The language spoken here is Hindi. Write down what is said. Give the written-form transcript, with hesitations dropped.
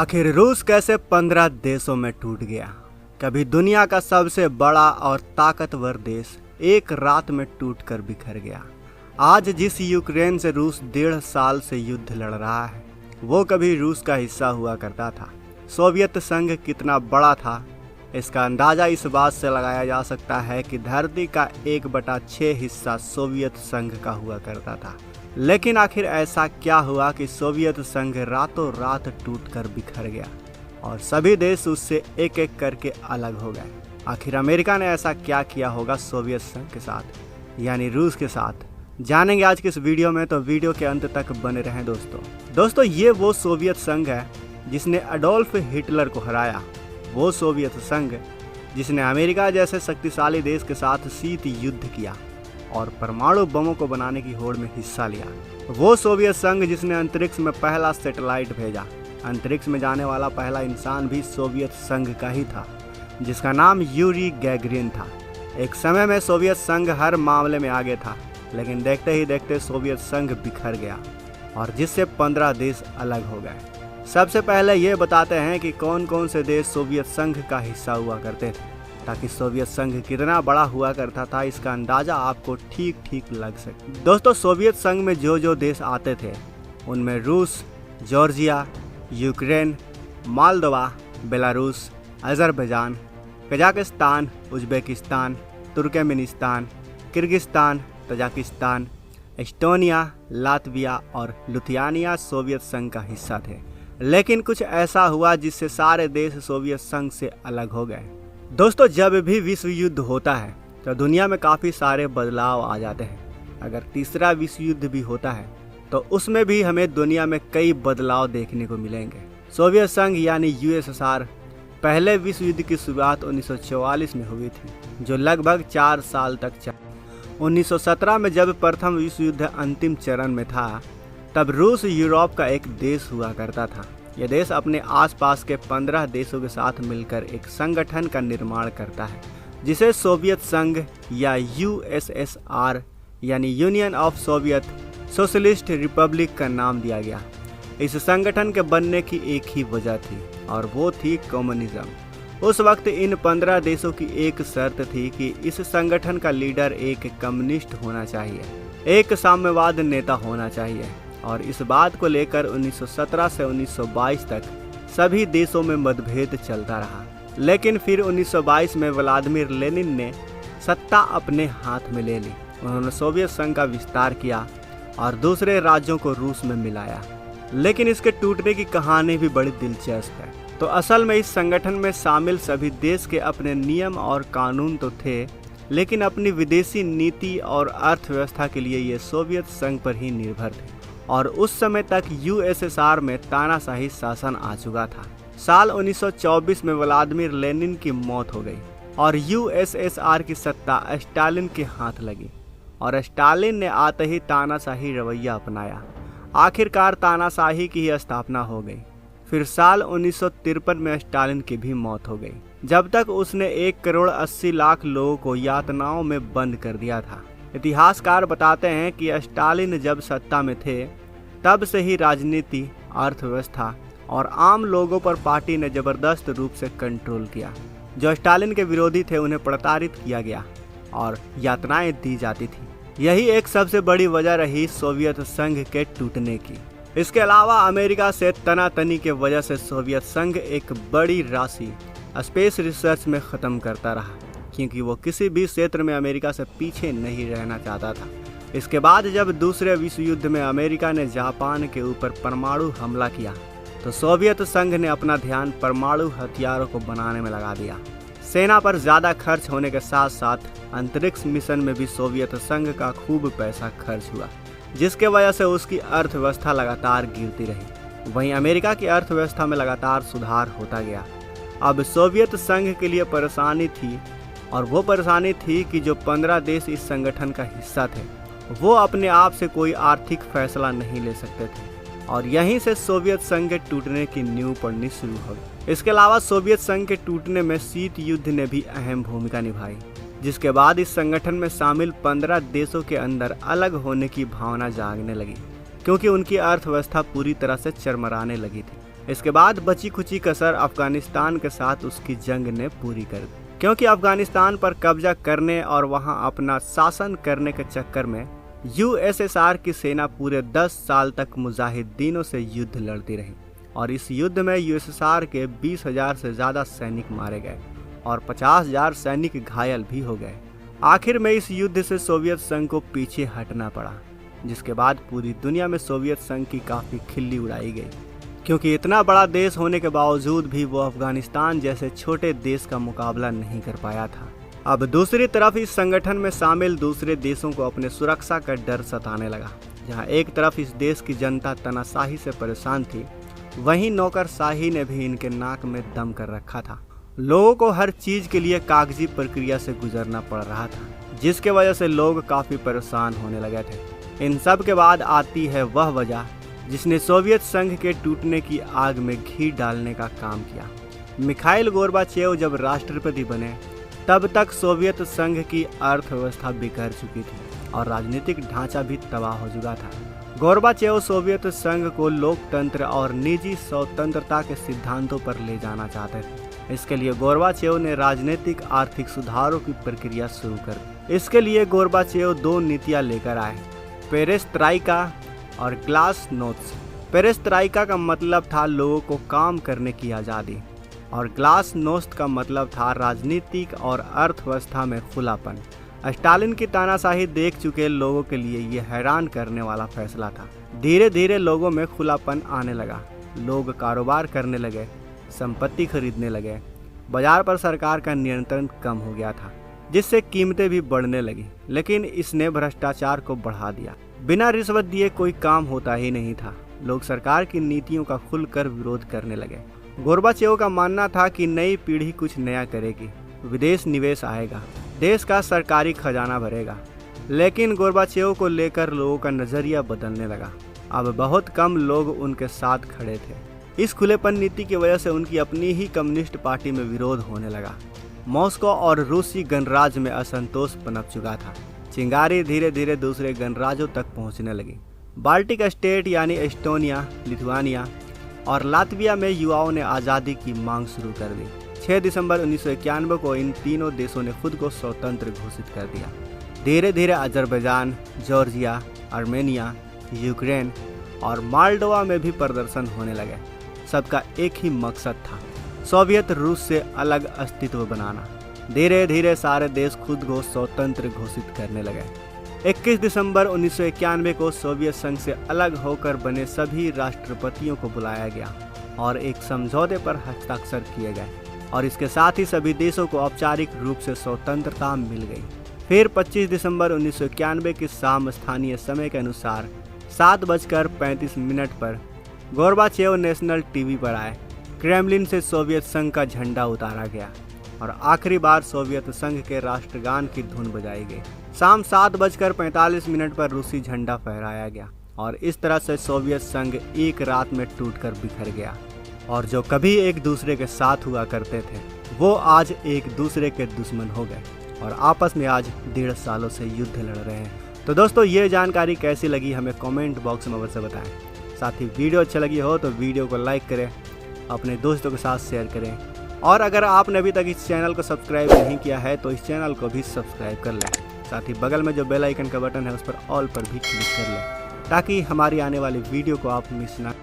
आखिर रूस कैसे 15 देशों में टूट गया। कभी दुनिया का सबसे बड़ा और ताकतवर देश एक रात में टूटकर बिखर गया। आज जिस यूक्रेन से रूस 1.5 साल से युद्ध लड़ रहा है, वो कभी रूस का हिस्सा हुआ करता था। सोवियत संघ कितना बड़ा था, इसका अंदाजा इस बात से लगाया जा सकता है कि धरती का 1/6 हिस्सा सोवियत संघ का हुआ करता था। लेकिन आखिर ऐसा क्या हुआ कि सोवियत संघ रातों रात टूटकर बिखर गया और सभी देश उससे एक एक करके अलग हो गए। आखिर अमेरिका ने ऐसा क्या किया होगा सोवियत संघ के साथ, यानी रूस के साथ, जानेंगे आज के इस वीडियो में। तो वीडियो के अंत तक बने रहें दोस्तों। ये वो सोवियत संघ है जिसने अडोल्फ हिटलर को हराया। वो सोवियत संघ जिसने अमेरिका जैसे शक्तिशाली देश के साथ शीत युद्ध किया और परमाणु बमों को बनाने की होड़ में हिस्सा लिया। वो सोवियत संघ जिसने अंतरिक्ष में पहला सैटेलाइट भेजा। अंतरिक्ष में जाने वाला पहला इंसान भी सोवियत संघ का ही था, जिसका नाम यूरी गैगरिन था। एक समय में सोवियत संघ हर मामले में आगे था, लेकिन देखते ही देखते सोवियत संघ बिखर गया और जिससे 15 देश अलग हो गए। सबसे पहले ये बताते हैं कि कौन कौन से देश सोवियत संघ का हिस्सा हुआ करते थे, ताकि सोवियत संघ कितना बड़ा हुआ करता था इसका अंदाजा आपको ठीक ठीक लग सके। दोस्तों, सोवियत संघ में जो देश आते थे उनमें रूस, Georgia, Ukraine, Moldova, Belarus, Azerbaijan, Kazakhstan, Uzbekistan, Turkmenistan, Kyrgyzstan, Tajikistan, Estonia, Latvia और लिथुआनिया सोवियत संघ का हिस्सा थे। लेकिन कुछ ऐसा हुआ जिससे सारे देश सोवियत संघ से अलग हो गए। दोस्तों, जब भी विश्व युद्ध होता है तो दुनिया में काफ़ी सारे बदलाव आ जाते हैं। अगर तीसरा विश्व युद्ध भी होता है तो उसमें भी हमें दुनिया में कई बदलाव देखने को मिलेंगे। सोवियत संघ यानी यूएसएसआर पहले विश्व युद्ध की शुरुआत 1944 में हुई थी, जो लगभग 4 साल तक चला। 1917 में जब प्रथम विश्व युद्ध अंतिम चरण में था, तब रूस यूरोप का एक देश हुआ करता था। यह देश अपने आसपास के 15 देशों के साथ मिलकर एक संगठन का निर्माण करता है, जिसे सोवियत संघ या यूएसएसआर यानी union of Soviet socialist Republic का नाम दिया गया। इस संगठन के बनने की एक ही वजह थी और वो थी कम्युनिज्म। उस वक्त इन 15 देशों की एक शर्त थी कि इस संगठन का लीडर एक कम्युनिस्ट होना चाहिए, एक साम्यवाद नेता होना चाहिए। और इस बात को लेकर 1917 से 1922 तक सभी देशों में मतभेद चलता रहा। लेकिन फिर 1922 में व्लादिमीर लेनिन ने सत्ता अपने हाथ में ले ली। उन्होंने सोवियत संघ का विस्तार किया और दूसरे राज्यों को रूस में मिलाया। लेकिन इसके टूटने की कहानी भी बड़ी दिलचस्प है। तो असल में इस संगठन में शामिल सभी देश के अपने नियम और कानून तो थे, लेकिन अपनी विदेशी नीति और अर्थव्यवस्था के लिए ये सोवियत संघ पर ही निर्भर थे। और उस समय तक यूएसएसआर में तानाशाही शासन आ चुका था। साल 1924 में व्लादिमीर लेनिन की मौत हो गई और यूएसएसआर की सत्ता स्टालिन के हाथ लगी और स्टालिन ने आते ही तानाशाही रवैया अपनाया। आखिरकार तानाशाही की ही स्थापना हो गई। फिर साल 1953 में स्टालिन की भी मौत हो गई, जब तक उसने 1,80,00,000 लोगों को यातनाओं में बंद कर दिया था। इतिहासकार बताते हैं कि स्टालिन जब सत्ता में थे तब से ही राजनीति, अर्थव्यवस्था और आम लोगों पर पार्टी ने जबरदस्त रूप से कंट्रोल किया। जो स्टालिन के विरोधी थे उन्हें प्रताड़ित किया गया और यातनाएं दी जाती थी। यही एक सबसे बड़ी वजह रही सोवियत संघ के टूटने की। इसके अलावा अमेरिका से तनातनी के वजह से सोवियत संघ एक बड़ी राशि स्पेस रिसर्च में ख़त्म करता रहा, क्योंकि वो किसी भी क्षेत्र में अमेरिका से पीछे नहीं रहना चाहता था। इसके बाद जब दूसरे विश्व युद्ध में अमेरिका ने जापान के ऊपर परमाणु हमला किया, तो सोवियत संघ ने अपना ध्यान परमाणु हथियारों को बनाने में लगा दिया। सेना पर ज़्यादा खर्च होने के साथ साथ अंतरिक्ष मिशन में भी सोवियत संघ का खूब पैसा खर्च हुआ, जिसके वजह से उसकी अर्थव्यवस्था लगातार गिरती रही। वहीं अमेरिका की अर्थव्यवस्था में लगातार सुधार होता गया। अब सोवियत संघ के लिए परेशानी थी, और वो परेशानी थी कि जो 15 देश इस संगठन का हिस्सा थे वो अपने आप से कोई आर्थिक फैसला नहीं ले सकते थे, और यहीं से सोवियत संघ के टूटने की नींव पड़नी शुरू हो गई। इसके अलावा सोवियत संघ के टूटने में शीत युद्ध ने भी अहम भूमिका निभाई, जिसके बाद इस संगठन में शामिल 15 देशों के अंदर अलग होने की भावना जागने लगी, क्योंकि उनकी अर्थव्यवस्था पूरी तरह से चरमराने लगी थी। इसके बाद बची खुची कसर अफगानिस्तान के साथ उसकी जंग ने पूरी कर दी, क्योंकि अफगानिस्तान पर कब्जा करने और वहां अपना शासन करने के चक्कर में यूएसएसआर की सेना पूरे 10 साल तक मुजाहिदीनों से युद्ध लड़ती रही और इस युद्ध में यूएसएसआर के 20,000 से ज़्यादा सैनिक मारे गए और 50,000 सैनिक घायल भी हो गए। आखिर में इस युद्ध से सोवियत संघ को पीछे हटना पड़ा, जिसके बाद पूरी दुनिया में सोवियत संघ की काफ़ी खिल्ली उड़ाई गई, क्योंकि इतना बड़ा देश होने के बावजूद भी वो अफगानिस्तान जैसे छोटे देश का मुकाबला नहीं कर पाया था। अब दूसरी तरफ इस संगठन में शामिल दूसरे देशों को अपने सुरक्षा का डर सताने लगा। जहां एक तरफ इस देश की जनता तानाशाही से परेशान थी, वहीं नौकरशाही ने भी इनके नाक में दम कर रखा था। लोगों को हर चीज के लिए कागजी प्रक्रिया से गुजरना पड़ रहा था, जिसके वजह से लोग काफी परेशान होने लगे थे। इन सब के बाद आती है वह वजह जिसने सोवियत संघ के टूटने की आग में घी डालने का काम किया। मिखाइल गोर्बाचेव जब राष्ट्रपति बने तब तक सोवियत संघ की अर्थव्यवस्था बिखर चुकी थी और राजनीतिक ढांचा भी तबाह हो चुका था। गोर्बाचेव सोवियत संघ को लोकतंत्र और निजी स्वतंत्रता के सिद्धांतों पर ले जाना चाहते थे। इसके लिए गोर्बाचेव ने राजनीतिक आर्थिक सुधारों की प्रक्रिया शुरू कर दी। इसके लिए गोर्बाचेव 2 नीतियां लेकर आए, पेरेस्ट्राइका और ग्लासनोस्ट। पेरेस्ट्राइका का मतलब था लोगों को काम करने की आज़ादी और ग्लासनोस्ट का मतलब था राजनीतिक और अर्थव्यवस्था में खुलापन। स्टालिन की तानाशाही देख चुके लोगों के लिए ये हैरान करने वाला फैसला था। धीरे धीरे लोगों में खुलापन आने लगा, लोग कारोबार करने लगे, संपत्ति खरीदने लगे, बाजार पर सरकार का नियंत्रण कम हो गया था, जिससे कीमतें भी बढ़ने लगी। लेकिन इसने भ्रष्टाचार को बढ़ा दिया। बिना रिश्वत दिए कोई काम होता ही नहीं था। लोग सरकार की नीतियों का खुलकर विरोध करने लगे। गोर्बाचेव का मानना था कि नई पीढ़ी कुछ नया करेगी, विदेश निवेश आएगा, देश का सरकारी खजाना भरेगा। लेकिन गोर्बाचेव को लेकर लोगों का नजरिया बदलने लगा। अब बहुत कम लोग उनके साथ खड़े थे। इस खुलेपन नीति की वजह से उनकी अपनी ही कम्युनिस्ट पार्टी में विरोध होने लगा। मॉस्को और रूसी गणराज्य में असंतोष पनप चुका था। चिंगारी धीरे धीरे दूसरे गणराज्यों तक पहुंचने लगी। बाल्टिक स्टेट यानी एस्टोनिया, लिथुआनिया और लातविया में युवाओं ने आज़ादी की मांग शुरू कर दी। 6 दिसंबर 1991 को इन तीनों देशों ने खुद को स्वतंत्र घोषित कर दिया। धीरे धीरे अजरबैजान, जॉर्जिया, आर्मेनिया, यूक्रेन और मालडोवा में भी प्रदर्शन होने लगे। सबका एक ही मकसद था, सोवियत रूस से अलग अस्तित्व बनाना। धीरे धीरे सारे देश खुद को स्वतंत्र घोषित करने लगे। 21 दिसंबर 1991 को सोवियत संघ से अलग होकर बने सभी राष्ट्रपतियों को बुलाया गया और एक समझौते पर हस्ताक्षर किए गए और इसके साथ ही सभी देशों को औपचारिक रूप से स्वतंत्रता मिल गई। फिर 25 दिसंबर 1991 की शाम स्थानीय समय के अनुसार 7:35 पर गोर्बाचेव नेशनल टीवी पर आए। क्रेमलिन से सोवियत संघ का झंडा उतारा गया और आखिरी बार सोवियत संघ के राष्ट्रगान की धुन बजाई गई। शाम 7:45 पर रूसी झंडा फहराया गया और इस तरह से सोवियत संघ एक रात में टूटकर बिखर गया। और जो कभी एक दूसरे के साथ हुआ करते थे, वो आज एक दूसरे के दुश्मन हो गए और आपस में आज 1.5 सालों से युद्ध लड़ रहे हैं। तो दोस्तों, ये जानकारी कैसी लगी हमें कमेंट बॉक्स में अवश्य बताएं। साथ ही वीडियो अच्छी लगी हो तो वीडियो को लाइक करें, अपने दोस्तों के साथ शेयर करें और अगर आपने अभी तक इस चैनल को सब्सक्राइब नहीं किया है तो इस चैनल को भी सब्सक्राइब कर लें। साथ ही बगल में जो बेल आइकन का बटन है उस पर ऑल पर भी क्लिक कर लें, ताकि हमारी आने वाली वीडियो को आप मिस ना